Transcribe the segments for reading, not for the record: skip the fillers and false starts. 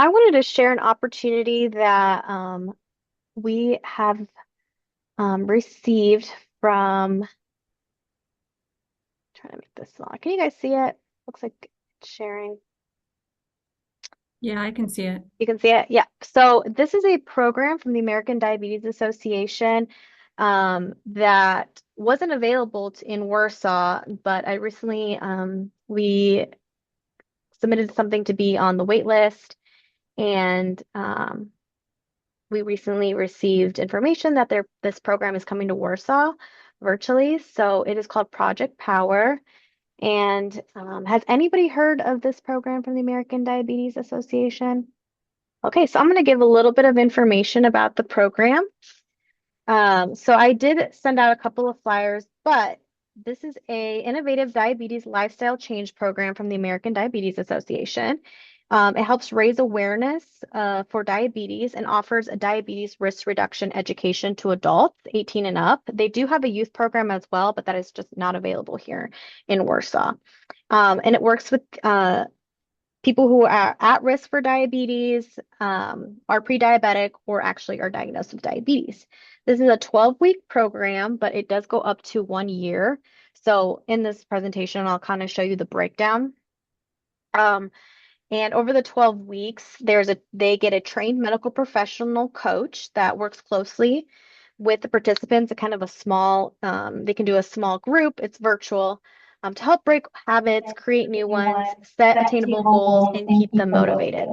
I wanted to share an opportunity that we have received from, trying to make this long. Can you guys see it? Looks like it's sharing. Yeah, I can see it. You can see it? Yeah. So this is a program from the American Diabetes Association that wasn't available in Warsaw, but I recently we submitted something to be on the wait list, and we recently received information that this program is coming to Warsaw virtually. So it is called Project Power. And has anybody heard of this program from the American Diabetes Association? Okay, so I'm going to give a little bit of information about the program. So I did send out a couple of flyers, but this is a innovative diabetes lifestyle change program from the American Diabetes Association. It helps raise awareness for diabetes and offers a diabetes risk reduction education to adults 18 and up. They do have a youth program as well, but that is just not available here in Warsaw. And it works with people who are at risk for diabetes, are pre-diabetic, or actually are diagnosed with diabetes. This is a 12-week program, but it does go up to 1 year. So in this presentation, I'll kind of show you the breakdown. Um, and over the 12 weeks, they get a trained medical professional coach that works closely with the participants, a kind of a small, they can do a small group, it's virtual, to help break habits, create new ones, set attainable goals, and keep them motivated.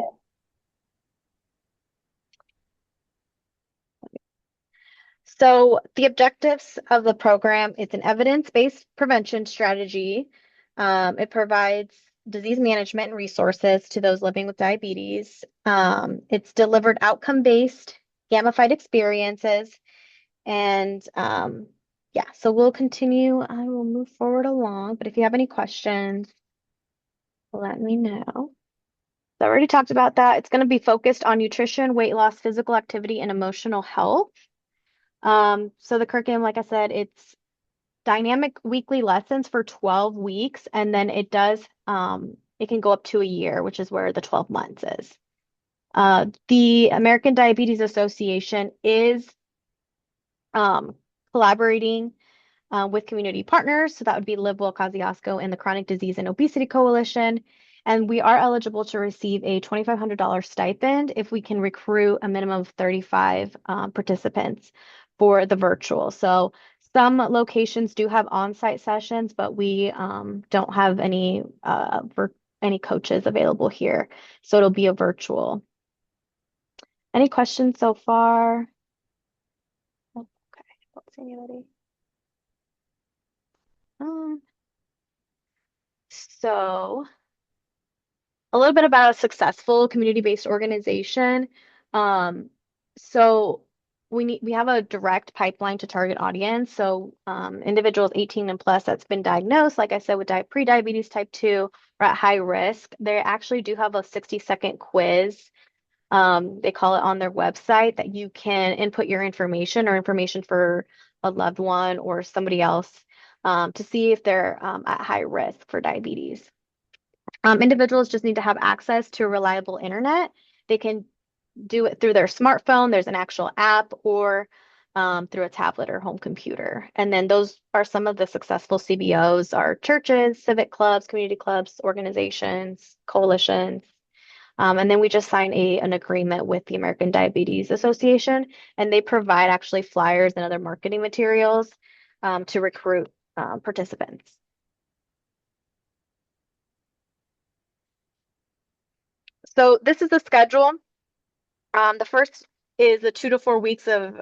So the objectives of the program, it's an evidence-based prevention strategy. It provides disease management and resources to those living with diabetes. It's delivered outcome-based, gamified experiences. And yeah, so we'll continue. I will move forward along, but if you have any questions, let me know. So I already talked about that. It's going to be focused on nutrition, weight loss, physical activity, and emotional health. So the curriculum, like I said, it's dynamic weekly lessons for 12 weeks, and then it can go up to a year, which is where the 12 months is. The American Diabetes Association is um, collaborating with community partners. So that would be Live Well Kosciuszko and the Chronic Disease and Obesity Coalition. And we are eligible to receive a $2,500 stipend if we can recruit a minimum of 35 participants for the virtual. So some locations do have on-site sessions, but we don't have any coaches available here. So it'll be a virtual. Any questions so far? Oh, okay, don't see anybody. Um, so a little bit about a successful community-based organization. Um, so we have a direct pipeline to target audience. So individuals 18 and plus that's been diagnosed, like I said, with pre-diabetes type 2 or at high risk. They actually do have a 60-second quiz. They call it on their website that you can input your information or information for a loved one or somebody else to see if they're at high risk for diabetes. Individuals just need to have access to a reliable internet. They can do it through their smartphone. There's an actual app or through a tablet or home computer. And then those are some of the successful CBOs are churches, civic clubs, community clubs, organizations, coalitions. And then we just signed an agreement with the American Diabetes Association, and they provide actually flyers and other marketing materials to recruit participants. So this is the schedule. The first is the 2 to 4 weeks of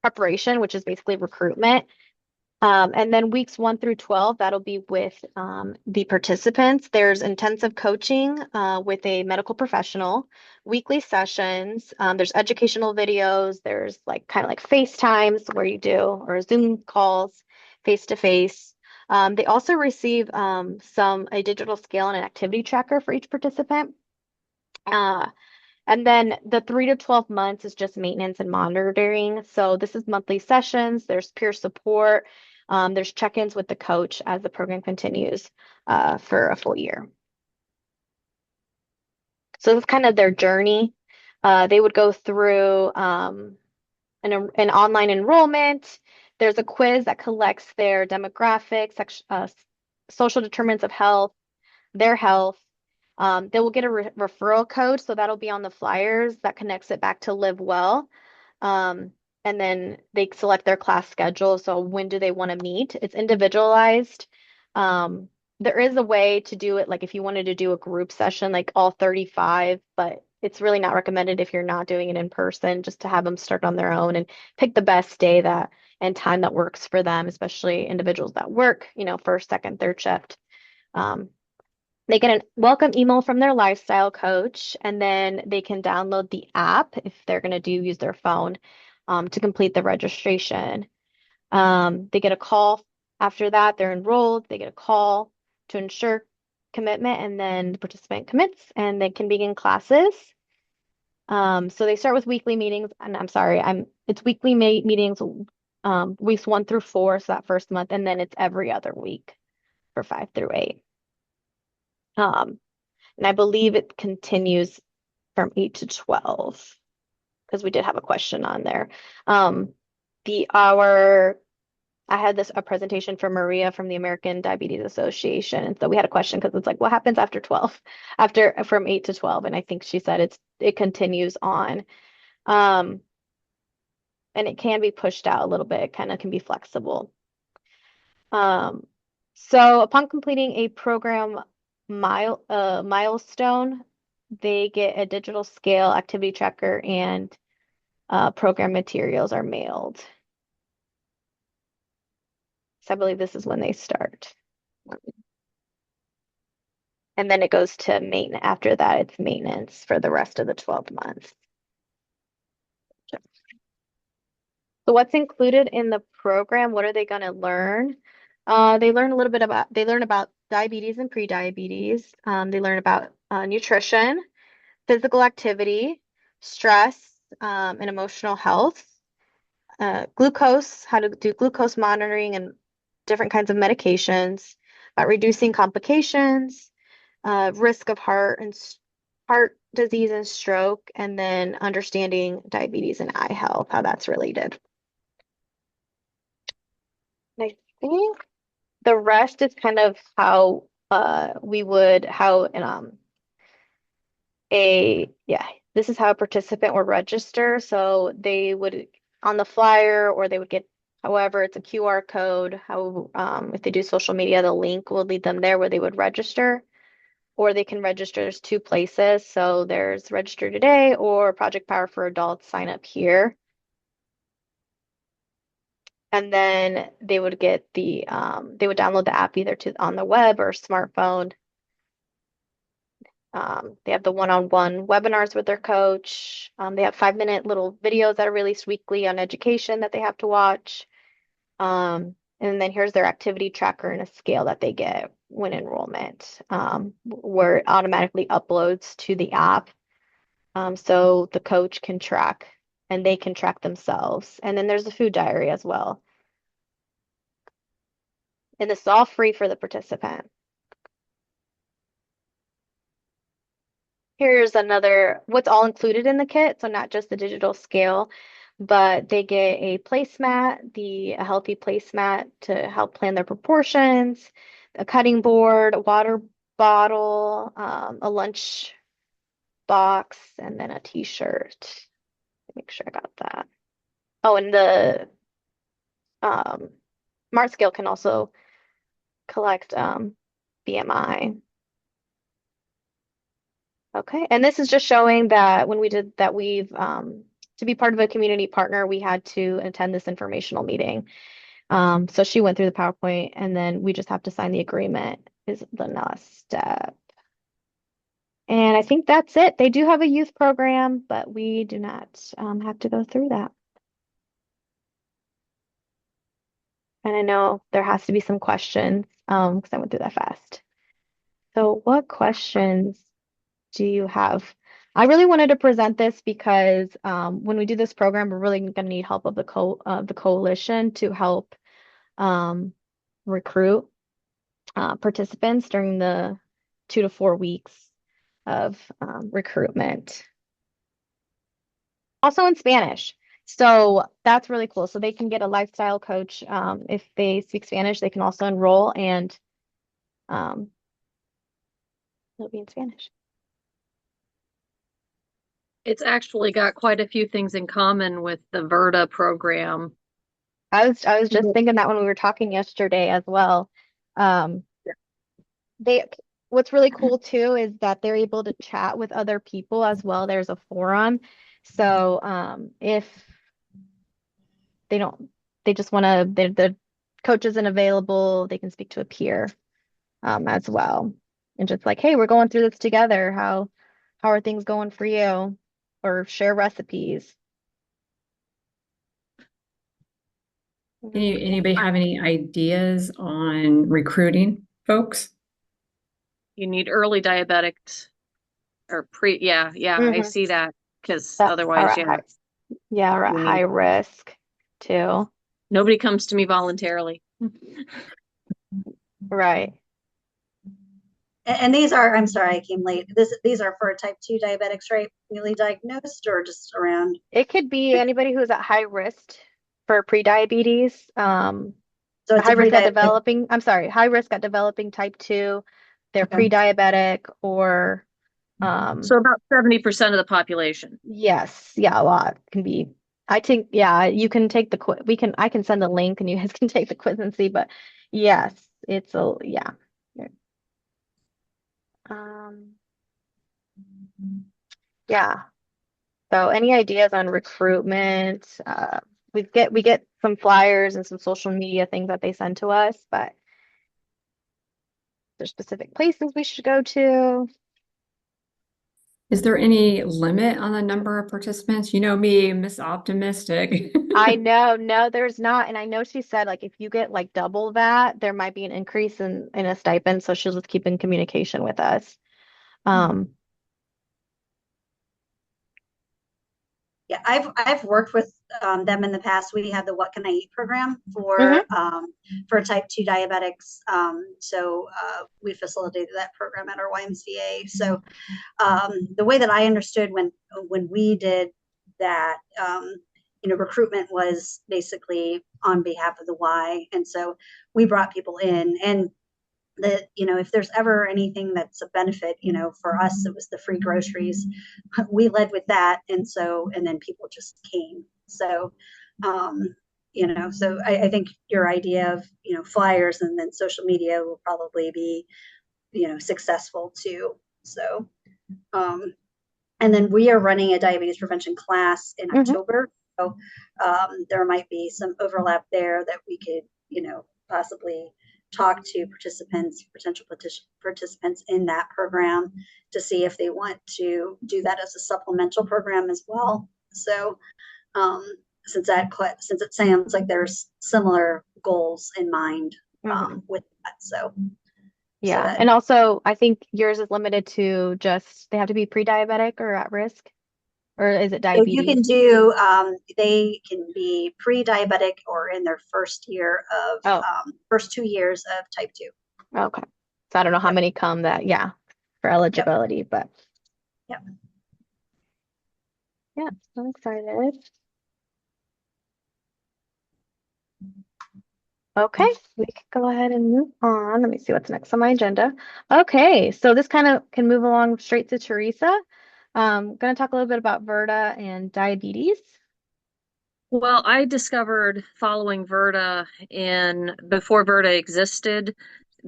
preparation, which is basically recruitment. And then weeks 1 through 12, that'll be with the participants. There's intensive coaching with a medical professional, weekly sessions. There's educational videos. There's like kind of like FaceTimes where you do, or Zoom calls face to face. They also receive a digital scale and an activity tracker for each participant. Uh, and then the 3 to 12 months is just maintenance and monitoring. So this is monthly sessions, there's peer support, there's check-ins with the coach as the program continues for a full year. So it's kind of their journey. They would go through an online enrollment. There's a quiz that collects their demographics, social determinants of health, their health. They will get a referral code, so that'll be on the flyers that connects it back to Live Well. Um, and then they select their class schedule. So when do they want to meet? It's individualized. Um, there is a way to do it, like if you wanted to do a group session, like all 35, but it's really not recommended if you're not doing it in person, just to have them start on their own and pick the best day that and time that works for them, especially individuals that work, first, second, third shift. Um, they get a welcome email from their lifestyle coach, and then they can download the app if they're going to do use their phone to complete the registration. They get a call after that. They're enrolled. They get a call to ensure commitment, and then the participant commits, and they can begin classes. So they start with weekly meetings, and I'm sorry, it's weekly meetings, weeks 1 through 4, so that first month, and then it's every other week for 5 through 8. Um, And I believe it continues from 8 to 12 because we did have a question on there. Um, the hour, I had a presentation from Maria from the American Diabetes Association. And so we had a question because it's like, what happens after 12, after from 8 to 12? And I think she said it continues on. Um, and it can be pushed out a little bit. It kind of can be flexible. Um, so upon completing a program milestone, they get a digital scale activity tracker and program materials are mailed. So I believe this is when they start. And then it goes to maintenance. After that, it's maintenance for the rest of the 12 months. So what's included in the program? What are they going to learn? They learn about diabetes and prediabetes. They learn about nutrition, physical activity, stress, and emotional health, glucose, how to do glucose monitoring and different kinds of medications, about reducing complications, risk of heart disease and stroke, and then understanding diabetes and eye health, how that's related. And I think the rest is kind of how we would how this is how a participant would register. So they would on the flyer, or they would get, however, it's a QR code. How if they do social media, the link will lead them there where they would register, or they can register. There's 2 places. So there's Register Today or Project Power for Adults. Sign up here. And then they would download the app either on the web or smartphone. They have the one-on-one webinars with their coach. They have 5-minute little videos that are released weekly on education that they have to watch. And then here's their activity tracker and a scale that they get when enrollment, where it automatically uploads to the app. So the coach can track and they can track themselves. And then there's a food diary as well. And this is all free for the participant. Here's another, what's all included in the kit. So not just the digital scale, but they get a placemat, a healthy placemat to help plan their proportions, a cutting board, a water bottle, a lunch box, and then a t-shirt. Make sure I got that. Oh, and the um, Smart Scale can also collect BMI. Okay, and this is just showing that when we did that, to be part of a community partner, we had to attend this informational meeting. So she went through the PowerPoint, and then we just have to sign the agreement is the last step. And I think that's it. They do have a youth program, but we do not have to go through that. And I know there has to be some questions because I went through that fast. So what questions do you have? I really wanted to present this because when we do this program, we're really going to need help of the coalition to help um, recruit participants during the 2 to 4 weeks. of recruitment. Also in Spanish. So that's really cool. So they can get a lifestyle coach. If they speak Spanish, they can also enroll and um, it'll be in Spanish. It's actually got quite a few things in common with the Verda program. I was just thinking that when we were talking yesterday as well. Um, they what's really cool too is that they're able to chat with other people as well. There's a forum. So if they don't they just want to the coach isn't available, they can speak to a peer as well. And just like, hey, we're going through this together. How are things going for you? Or share recipes. Anybody have any ideas on recruiting folks? You need early diabetics or yeah, I Mm-hmm. see that because That are otherwise, at yeah, high, yeah, are at you high need risk too. nobody comes to me voluntarily. Right. And these are, I'm sorry, I came late. These are for type 2 diabetics, right? Newly diagnosed or just around? It could be anybody who's at high risk for prediabetes, So it's high a risk at pre-diabetic. developing, I'm sorry, high risk at developing type 2. They're Okay. pre-diabetic or So about 70% of the population. yes, yeah, a lot can be. I think, yeah, you can take the quiz. I can send the link and you guys can take the quiz and see, but yes, it's a, yeah. Um, yeah. So any ideas on recruitment? We get some flyers and some social media things that they send to us, but there's specific places we should go to. Is there any limit on the number of participants? You know me, Miss Optimistic. I know, no, there's not. And I know she said like if you get like double that, there might be an increase in a stipend. So she'll just keep in communication with us. Um, Yeah, I've worked with them in the past. We have the What Can I Eat program mhm, for type 2 diabetics. So we facilitated that program at our YMCA. So the way that I understood when we did that, recruitment was basically on behalf of the Y, and so we brought people in. And that, if there's ever anything that's a benefit, for us it was the free groceries. We led with that, and then people just came. So I think your idea of flyers and then social media will probably be successful too. So um, and then we are running a diabetes prevention class in mhm, October. So there might be some overlap there that we could, possibly talk to potential participants in that program to see if they want to do that as a supplemental program as well. So um, since it sounds like there's similar goals in mind mhm. with that, so Yeah. that And also, I think yours is limited to just they have to be pre-diabetic or at risk, or is it so you diabetes? can do, they can be pre-diabetic or in their Oh, first 2 years of type 2. okay. So I don't know how Yep. many come that, yeah, for Yep. eligibility, but Yep. yeah, I'm excited. Okay, we can go ahead and move on. Let me see what's next on my agenda. Okay, so this kind of can move along straight to Teresa. Going to talk a little bit about Verda and diabetes. Well, I discovered following Verda in before Verda existed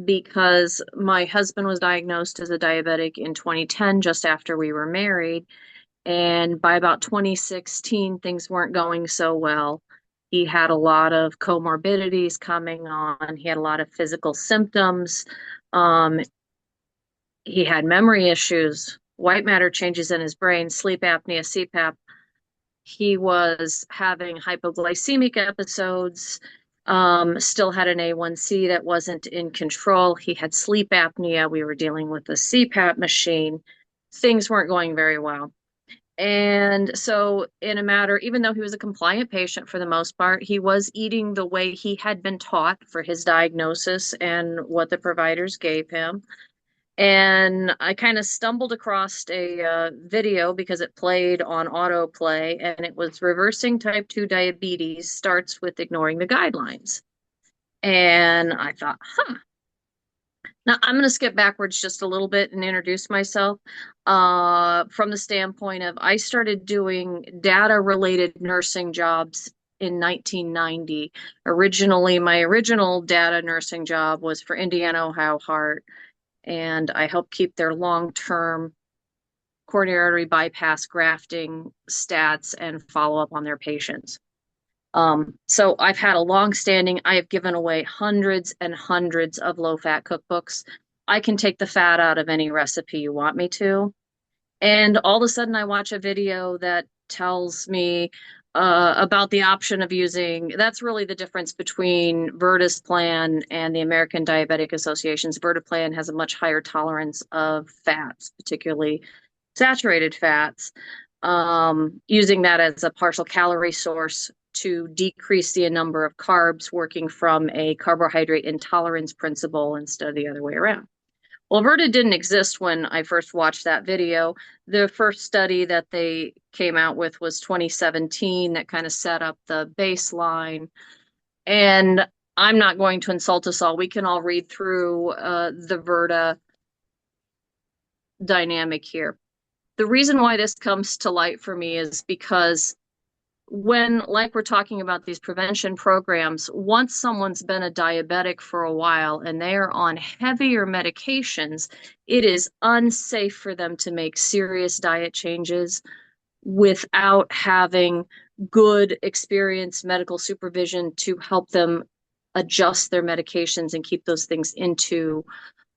because my husband was diagnosed as a diabetic in 2010, just after we were married. And by about 2016, things weren't going so well. He had a lot of comorbidities coming on. He had a lot of physical symptoms. Um, he had memory issues, white matter changes in his brain, sleep apnea, CPAP. He was having hypoglycemic episodes, still had an A1C that wasn't in control. He had sleep apnea. We were dealing with a CPAP machine. Things weren't going very well. And so, in a matter, even though he was a compliant patient for the most part, he was eating the way he had been taught for his diagnosis and what the providers gave him. And I kind of stumbled across a video because it played on autoplay, and it was reversing type 2 diabetes starts with ignoring the guidelines. And I thought, huh. Now I'm going to skip backwards just a little bit and introduce myself from the standpoint of I started doing data related nursing jobs in 1990. Originally, my original data nursing job was for Indiana, Ohio Heart, and I helped keep their long-term coronary artery bypass grafting stats and follow up on their patients. So I've had a long-standing, I have given away hundreds and hundreds of low-fat cookbooks. I can take the fat out of any recipe you want me to. And all of a sudden I watch a video that tells me about the option of using, that's really the difference between Virta's plan and the American Diabetic Association's. Virta plan has a much higher tolerance of fats, particularly saturated fats, using that as a partial calorie source to decrease the number of carbs, working from a carbohydrate intolerance principle instead of the other way around. Well, Virta didn't exist when I first watched that video. The first study that they came out with was 2017 that kind of set up the baseline. And I'm not going to insult us all. We can all read through the Virta dynamic here. The reason why this comes to light for me is because when, like we're talking about these prevention programs, once someone's been a diabetic for a while and they are on heavier medications, it is unsafe for them to make serious diet changes without having good experienced medical supervision to help them adjust their medications and keep those things into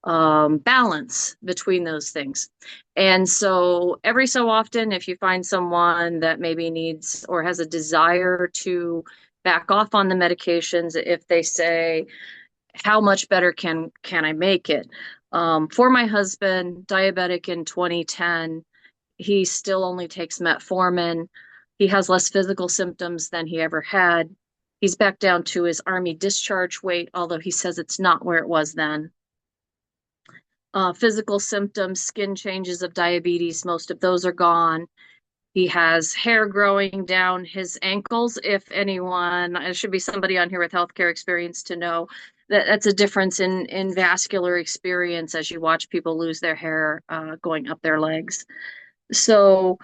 balance between those things. And so every so often, if you find someone that maybe needs or has a desire to back off on the medications, if they say, how much better can I make it? For my husband, diabetic in 2010, he still only takes metformin. He has less physical symptoms than he ever had. He's back down to his Army discharge weight, although he says it's not where it was then. Physical symptoms, skin changes of diabetes, most of those are gone. He has hair growing down his ankles. If anyone, there should be somebody on here with healthcare experience to know that that's a difference in vascular experience as you watch people lose their hair going up their legs. So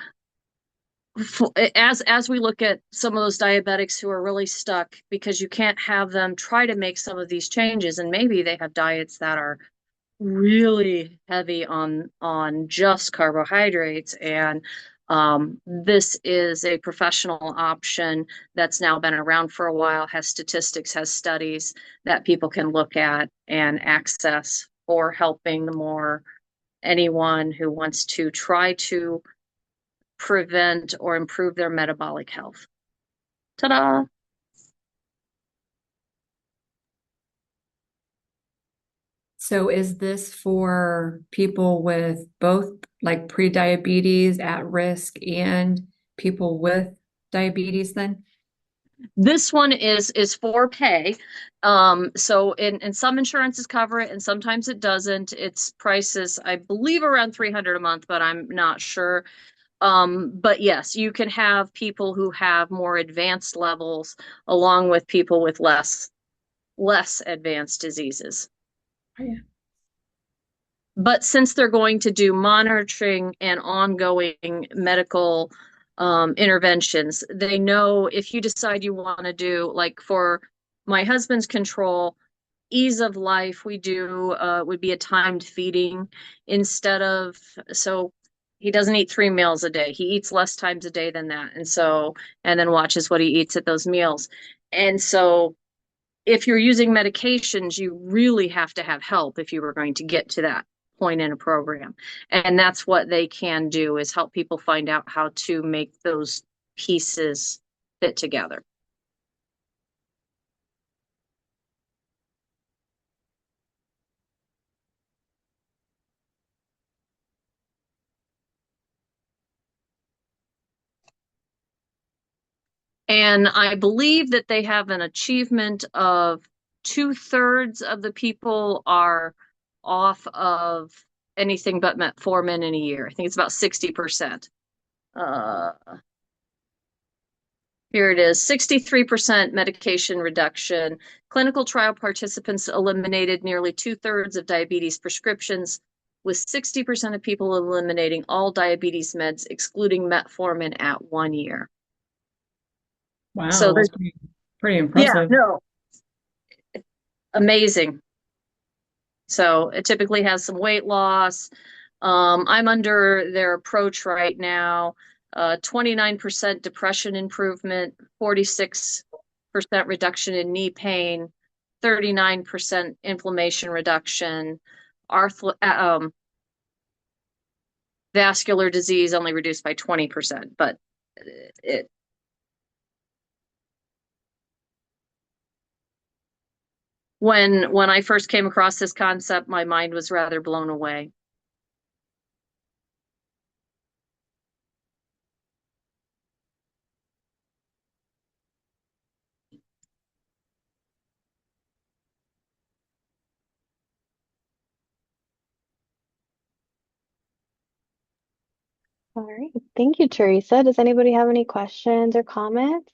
as we look at some of those diabetics who are really stuck because you can't have them try to make some of these changes, and maybe they have diets that are really heavy on just carbohydrates, and this is a professional option that's now been around for a while, has statistics, has studies that people can look at and access for helping more anyone who wants to try to prevent or improve their metabolic health. Ta-da! So is this for people with both like pre-diabetes at risk and people with diabetes then? This one is for pay. So in some insurances cover it and sometimes it doesn't. Its prices, I believe, around 300 a month, but I'm not sure. But yes, you can have people who have more advanced levels along with people with less advanced diseases. Oh, yeah. But since they're going to do monitoring and ongoing medical interventions, they know if you decide you want to do, like for my husband's control, ease of life, we do would be a timed feeding instead of, so he doesn't eat 3 meals a day. He eats less times a day than that. And so, and then watches what he eats at those meals. And so if you're using medications, you really have to have help if you were going to get to that point in a program. And that's what they can do, is help people find out how to make those pieces fit together. And I believe that they have an achievement of 2/3 of the people are off of anything but metformin in a year. I think it's about 60%. Uh, Here it is, 63% medication reduction. Clinical trial participants eliminated nearly 2/3 of diabetes prescriptions, with 60% of people eliminating all diabetes meds, excluding metformin at 1 year. So Wow, there's, that's pretty yeah, impressive. no, amazing. So it typically has some weight loss. I'm under their approach right now. 29% depression improvement, 46% reduction in knee pain, 39% inflammation reduction, vascular disease only reduced by 20%, but it, when I first came across this concept, my mind was rather blown away. All right. Thank you, Teresa. Does anybody have any questions or comments?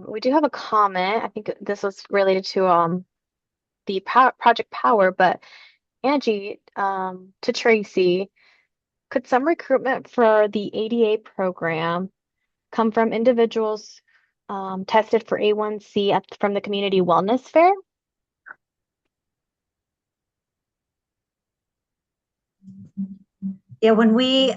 We do have a comment. I think this was related to the Project Power, but Angie, to Tracy, could some recruitment for the ADA program come from individuals tested for A1C from the community wellness fair? Yeah, when we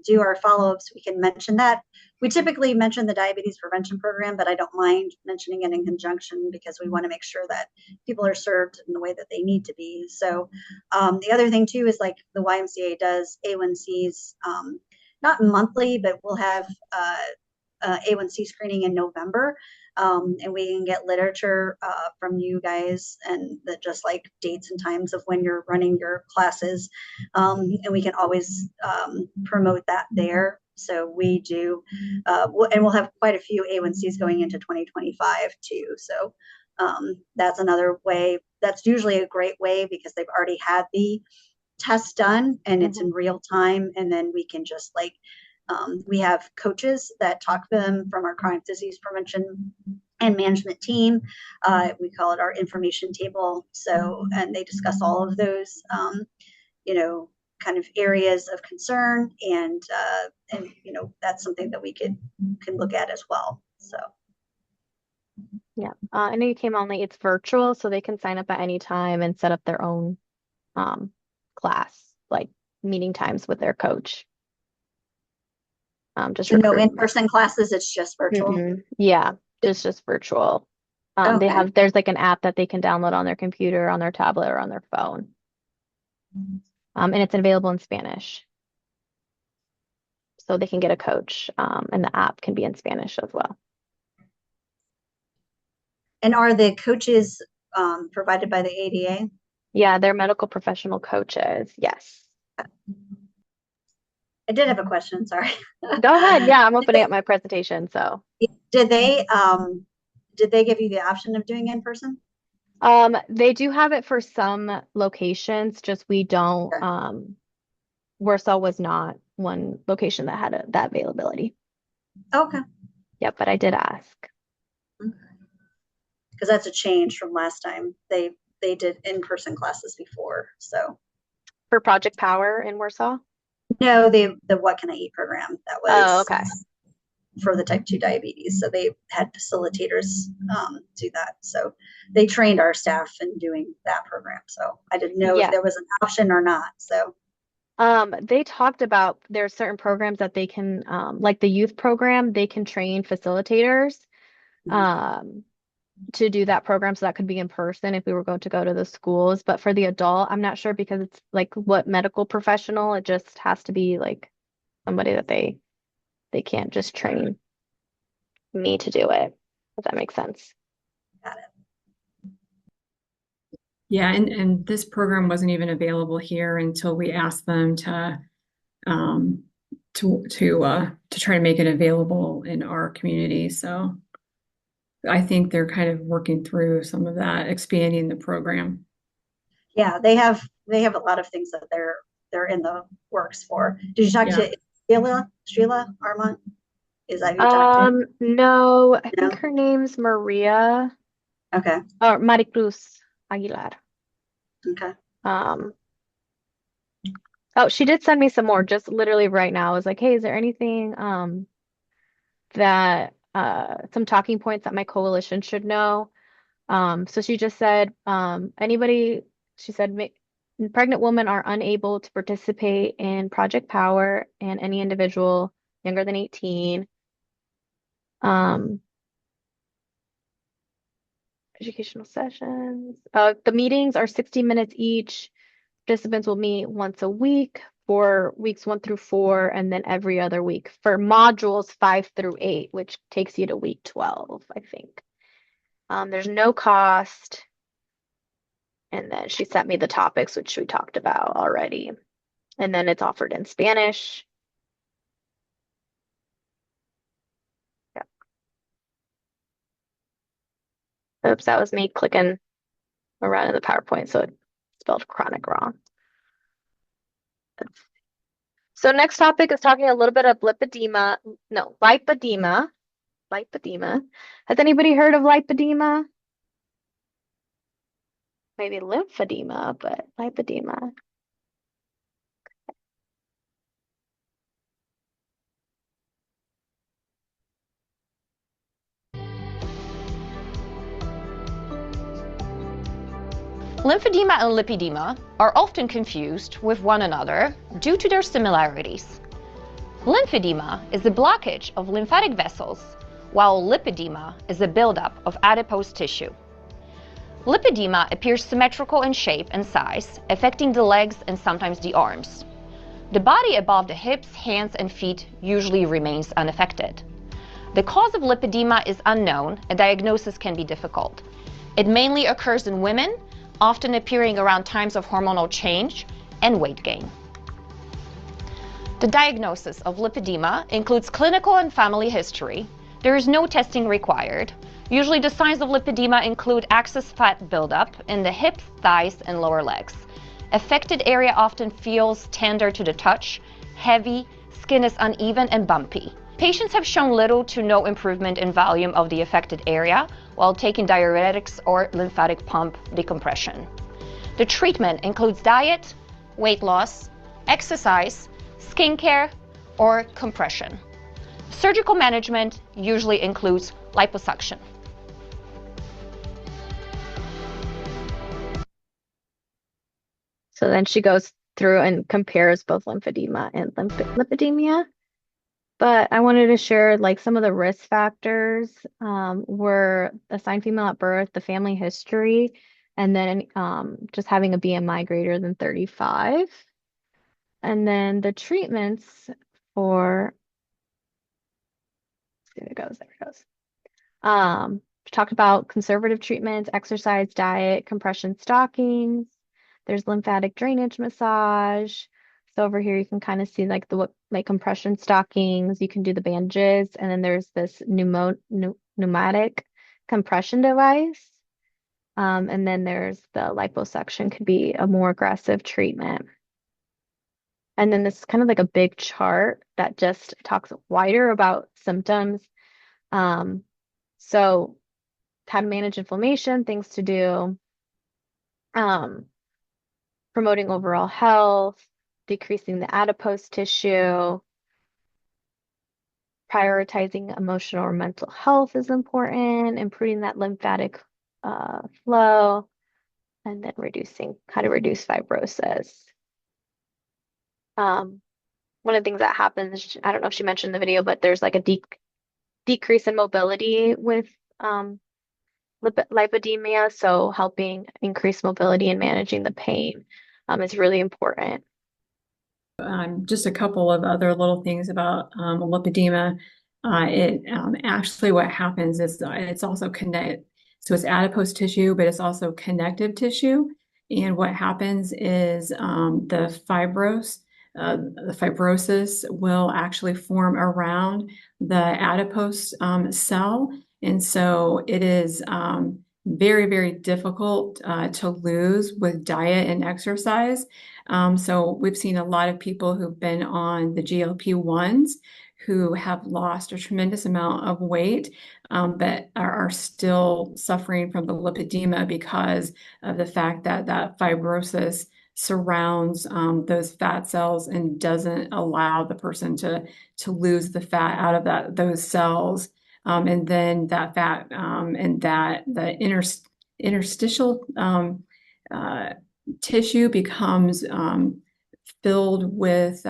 do our follow-ups, we can mention that. We typically mention the diabetes prevention program, but I don't mind mentioning it in conjunction because we want to make sure that people are served in the way that they need to be. So the other thing too is like the YMCA does A1Cs, not monthly, but we'll have A1C screening in November. And we can get literature from you guys and that just like dates and times of when you're running your classes. And we can always promote that there. So we do, and we'll have quite a few A1Cs going into 2025 too. So that's another way. That's usually a great way because they've already had the test done and it's in real time. And then we can just like, we have coaches that talk to them from our chronic disease prevention and management team. We call it our information table. So, and they discuss all of those, kind of areas of concern, and that's something that we can look at as well. So. Yeah, I know you came on late. It's virtual, so they can sign up at any time and set up their own class, like meeting times with their coach. Just So no recruitment. in-person classes, it's just virtual. Yeah, just virtual. Okay. There's like an app that they can download on their computer, on their tablet, or on their phone. And it's available in Spanish. So they can get a coach, and the app can be in Spanish as well. And are the coaches provided by the ADA? Yeah, they're medical professional coaches. Yes. I did have a question, sorry. Go ahead. Yeah, I'm opening up my presentation. So Did they give you the option of doing in person? they do have it for some locations, just we don't. Warsaw was not one location that had that availability. Okay. Yep, but I did ask. Because that's a change from last time. They did in-person classes before. So For Project Power in Warsaw? no, the What Can I Eat program that was okay. for the type 2 diabetes. So they had facilitators do that. So they trained our staff in doing that program. So I didn't know if there was an option or not. So they talked about there's certain programs that they can, like the youth program, they can train facilitators to do that program. So that could be in person if we were going to go to the schools. But for the adult, I'm not sure because it's like what medical professional, it just has to be like somebody that they can't just train me to do it, if that makes sense. got it. Yeah, and this program wasn't even available here until we asked them to try to make it available in our community. So I think they're kind of working through some of that, expanding the program. Yeah, they have a lot of things that they're in the works for. Did you talk Yeah. to Sheila Armand? Is that who you talked to? No, I think No? her name's Maria Okay. or Maricruz Aguilar. Okay. Um, oh, she did send me some more just literally right now. I was like, hey, is there anything that some talking points that my coalition should know? So she just said, anybody, she said, pregnant women are unable to participate in Project Power and any individual younger than 18. Um, educational sessions. The meetings are 60 minutes each. Participants will meet once a week for weeks 1 through 4, and then every other week for modules 5 through 8, which takes you to week 12, I think. There's no cost. And then she sent me the topics, which we talked about already. And then it's offered in Spanish. Yeah. Oops, that was me clicking around in the PowerPoint, so it spelled chronic wrong. So next topic is talking a little bit of lipedema. No, lipedema. Lipedema. Has anybody heard of lipedema? Maybe lymphedema, but lipedema. Lymphedema and lipedema are often confused with one another due to their similarities. Lymphedema is the blockage of lymphatic vessels, while lipedema is the buildup of adipose tissue. Lipedema appears symmetrical in shape and size, affecting the legs and sometimes the arms. The body above the hips, hands, and feet usually remains unaffected. The cause of lipedema is unknown and diagnosis can be difficult. It mainly occurs in women, often appearing around times of hormonal change and weight gain. The diagnosis of lipedema includes clinical and family history. There is no testing required. Usually the signs of lipedema include excess fat buildup in the hips, thighs, and lower legs. Affected area often feels tender to the touch, heavy, skin is uneven and bumpy. Patients have shown little to no improvement in volume of the affected area while taking diuretics or lymphatic pump decompression. The treatment includes diet, weight loss, exercise, skincare, or compression. Surgical management usually includes liposuction. So then she goes through and compares both lymphedema and lipedema. But I wanted to share like some of the risk factors were assigned female at birth, the family history, and then just having a BMI greater than 35. And then the treatments for, there it goes, there it goes. Talked about conservative treatments, exercise, diet, compression stockings. There's lymphatic drainage massage. So over here you can kind of see like like compression stockings. You can do the bandages, and then there's this pneumatic compression device. And then there's the liposuction could be a more aggressive treatment. And then this is kind of like a big chart that just talks wider about symptoms. So how to manage inflammation, things to do, promoting overall health, decreasing the adipose tissue, prioritizing emotional or mental health is important, improving that lymphatic flow, and then reducing how to reduce fibrosis. One of the things that happens, I don't know if she mentioned in the video, but there's like a decrease in mobility with lipedema, so helping increase mobility and managing the pain is really important. Just a couple of other little things about lipedema. Actually what happens is it's also connected. So it's adipose tissue, but it's also connective tissue. And what happens is the fibrosis will actually form around the adipose cell, And so it is very, very difficult to lose with diet and exercise. So we've seen a lot of people who've been on the GLP-1s who have lost a tremendous amount of weight, but are still suffering from the lipedema because of the fact that that fibrosis surrounds those fat cells and doesn't allow the person to lose the fat out of those cells. And then that fat and that the interstitial tissue becomes filled with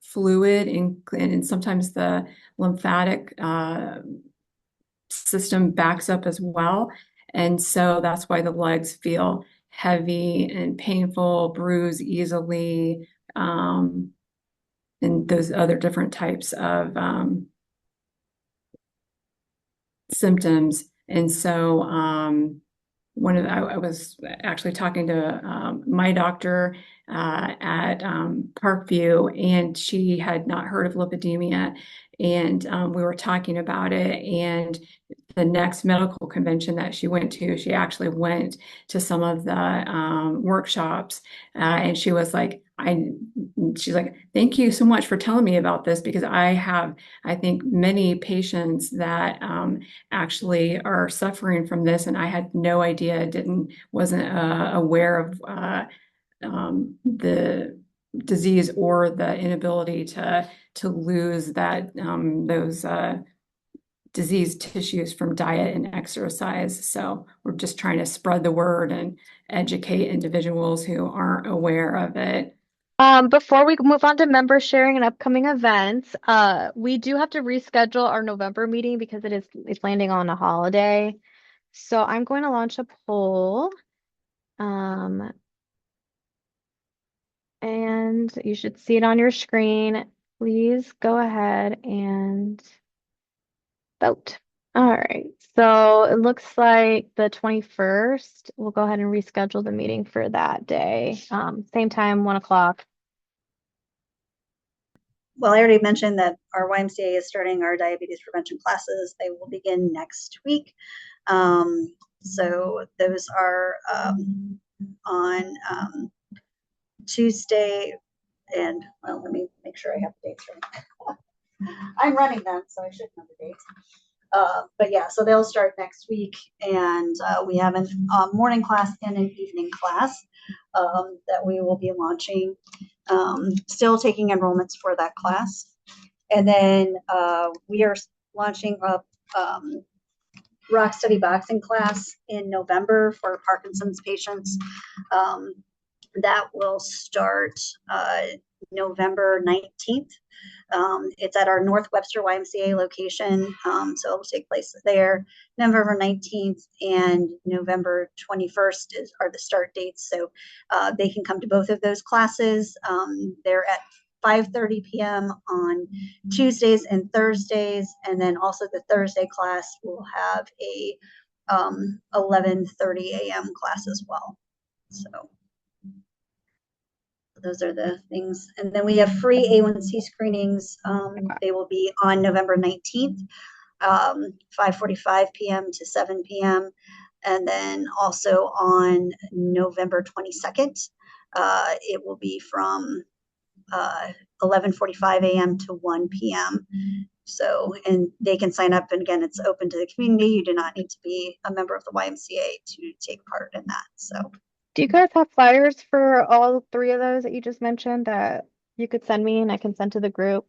fluid, and sometimes the lymphatic system backs up as well. And so that's why the legs feel heavy and painful, bruise easily, and those other different types of symptoms. And so I was actually talking to my doctor at Parkview, and she had not heard of lipidemia, and we were talking about it. And the next medical convention that she went to, she actually went to some of the workshops, and she was like, she's like, thank you so much for telling me about this, because I think many patients that actually are suffering from this, and I had no idea, wasn't aware of the disease or the inability to lose those diseased tissues from diet and exercise. So we're just trying to spread the word and educate individuals who aren't aware of it. Before we move on to member sharing and upcoming events, we do have to reschedule our November meeting because it's landing on a holiday. So I'm going to launch a poll. And you should see it on your screen. Please go ahead and vote. All right. So it looks like the 21st. We'll go ahead and reschedule the meeting for that day. Same time, 1 o'clock. Well, I already mentioned that our YMCA is starting our diabetes prevention classes. They will begin next week. So those are on Tuesday, and well, let me make sure I have the dates right. I'm running them, so I should know the dates. But yeah, so they'll start next week, and we have a morning class and an evening class that we will be launching. Still taking enrollments for that class. And then we are launching a rock study boxing class in November for Parkinson's patients. That will start November 19th. It's at our North Webster YMCA location, so it will take place there. November 19th and November 21st are the start dates, so they can come to both of those classes. They're at 5:30 p.m. on Tuesdays and Thursdays, and then also the Thursday class will have a 11:30 a.m. class as well. So those are the things. And then we have free A1C screenings. They will be on November 19th, 5:45 p.m. to 7 p.m. And then also on November 22nd, it will be from 11:45 a.m. to 1 p.m. So, and they can sign up. And again, it's open to the community. You do not need to be a member of the YMCA to take part in that. So. Do you guys have flyers for all three of those that you just mentioned that you could send me and I can send to the group,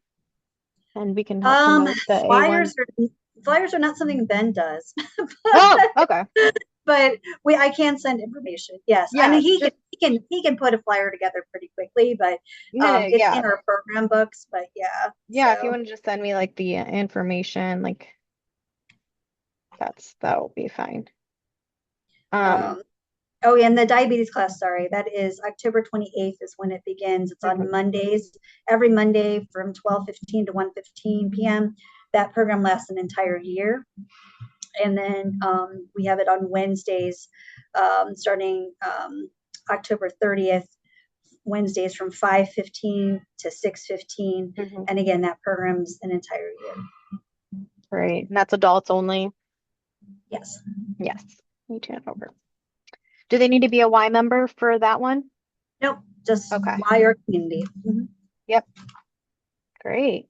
and we can help promote the A1? Flyers are not something Ben does. Oh, okay. But I can send information. Yes. Yeah, I mean, he can put a flyer together pretty quickly, but it's yeah. in our program books. But yeah. Yeah, so. if you want to just send me like the information, like that'll be fine. Oh, yeah, and the diabetes class, sorry, that is October 28th is when it begins. It's on Mondays, every Monday from 12:15 to 1:15 p.m. That program lasts an entire year. And then we have it on Wednesdays, starting October 30th, Wednesdays from 5:15 to 6:15. And again, that program's an entire year. Great. And that's adults only? Yes. Yes, me too. Over. Do they need to be a Y member for that one? Nope. Just Okay. Y or community. Yep. Great.